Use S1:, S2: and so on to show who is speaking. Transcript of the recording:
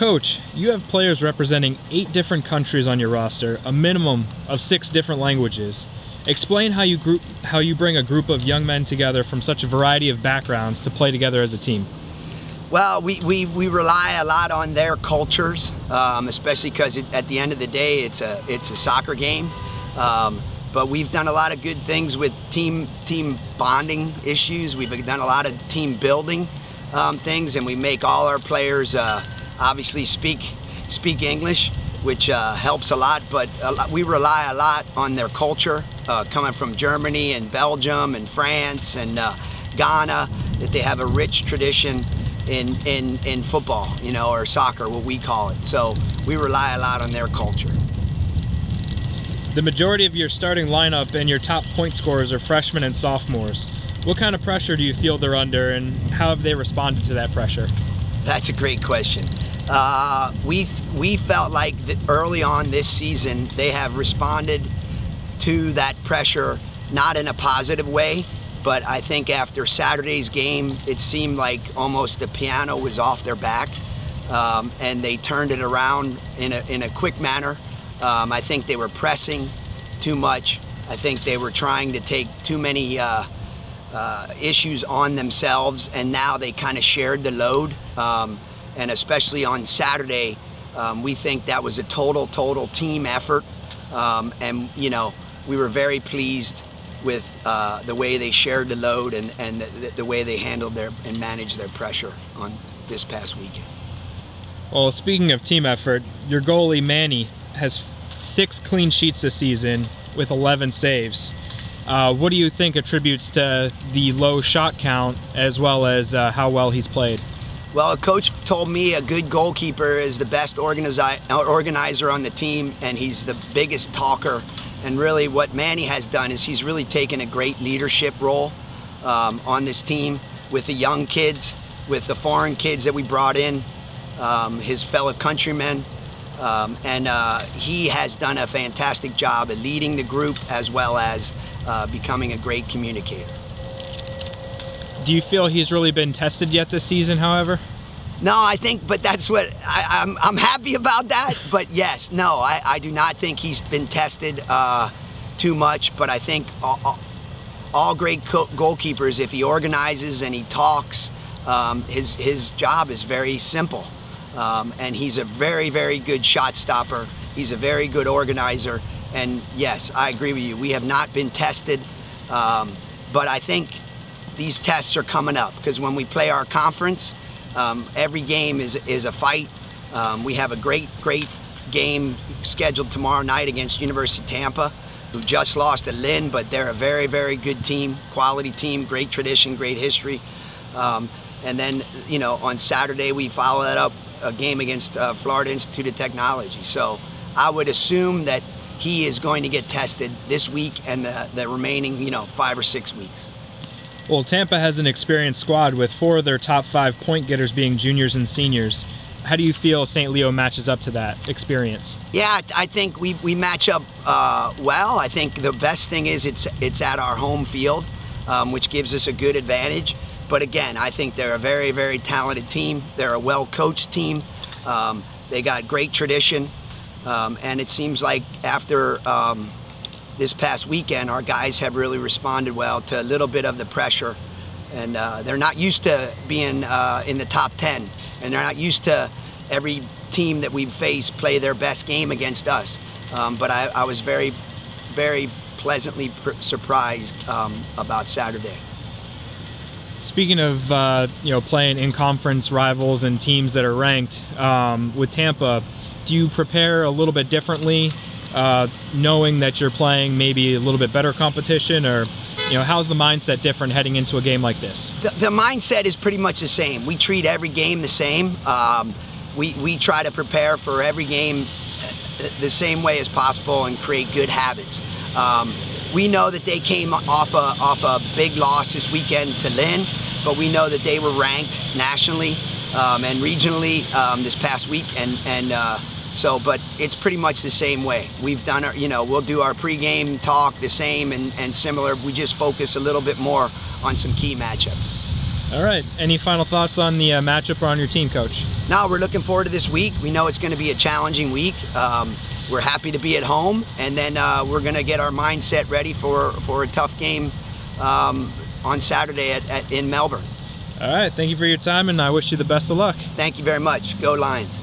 S1: Coach, you have players representing 8 different countries on your roster, a minimum of 6 different languages. Explain how you bring a group of young men together from such a variety of backgrounds to play together as a team.
S2: Well, we rely a lot on their cultures, especially because at the end of the day, it's a soccer game. But we've done a lot of good things with team bonding issues. We've done a lot of team building things, and we make all our players obviously speak English, which helps a lot. But we rely a lot on their culture, coming from Germany and Belgium and France and Ghana, that they have a rich tradition in football, or soccer, what we call it. So we rely a lot on their culture.
S1: The majority of your starting lineup and your top point scorers are freshmen and sophomores. What kind of pressure do you feel they're under, and how have they responded to that pressure?
S2: That's a great question. We felt like early on this season they have responded to that pressure, not in a positive way, but I think after Saturday's game, it seemed like almost the piano was off their back, and they turned it around in a quick manner. I think they were pressing too much. I think they were trying to take too many issues on themselves, and now they kind of shared the load. And especially on Saturday, we think that was a total team effort. And we were very pleased with the way they shared the load and the way they handled and managed their pressure on this past weekend.
S1: Well, speaking of team effort, your goalie Manny has 6 clean sheets this season with 11 saves. What do you think attributes to the low shot count as well as how well he's played?
S2: Well, a coach told me a good goalkeeper is the best organizer on the team, and he's the biggest talker. And really what Manny has done is he's really taken a great leadership role on this team with the young kids, with the foreign kids that we brought in, his fellow countrymen. And he has done a fantastic job at leading the group as well as becoming a great communicator.
S1: Do you feel he's really been tested yet this season, however?
S2: No, I think, but that's what, I'm happy about that. But yes, no, I do not think he's been tested too much, but I think all great goalkeepers, if he organizes and he talks, his job is very simple. And he's a very good shot stopper. He's a very good organizer. And yes, I agree with you. We have not been tested, but I think these tests are coming up, because when we play our conference, every game is a fight. We have a great game scheduled tomorrow night against University of Tampa, who just lost at Lynn, but they're a very good team, quality team, great tradition, great history. And then, on Saturday we follow that up a game against Florida Institute of Technology. So I would assume that he is going to get tested this week and the remaining 5 or 6 weeks.
S1: Well, Tampa has an experienced squad with 4 of their top 5 point getters being juniors and seniors. How do you feel St. Leo matches up to that experience? Yeah,
S2: I think we match up well. I think the best thing is it's at our home field, which gives us a good advantage. But again, I think they're a very talented team. They're a well-coached team. They got great tradition. And it seems like after this past weekend, our guys have really responded well to a little bit of the pressure. And they're not used to being in the top 10. And they're not used to every team that we face play their best game against us. But I was very pleasantly surprised about Saturday.
S1: Speaking of playing in conference rivals and teams that are ranked, with Tampa, do you prepare a little bit differently, knowing that you're playing maybe a little bit better competition, or how's the mindset different heading into a game like this?
S2: The mindset is pretty much the same. We treat every game the same. We try to prepare for every game the same way as possible and create good habits. We know that they came off a big loss this weekend to Lynn, but we know that they were ranked nationally and regionally this past week, but it's pretty much the same way. We've done we'll do our pregame talk the same and similar. We just focus a little bit more on some key matchups.
S1: All right. Any final thoughts on the matchup or on your team, Coach?
S2: No, we're looking forward to this week. We know it's going to be a challenging week. We're happy to be at home, and then we're going to get our mindset ready for a tough game on Saturday in Melbourne.
S1: All right. Thank you for your time, and I wish you the best of luck.
S2: Thank you very much. Go Lions.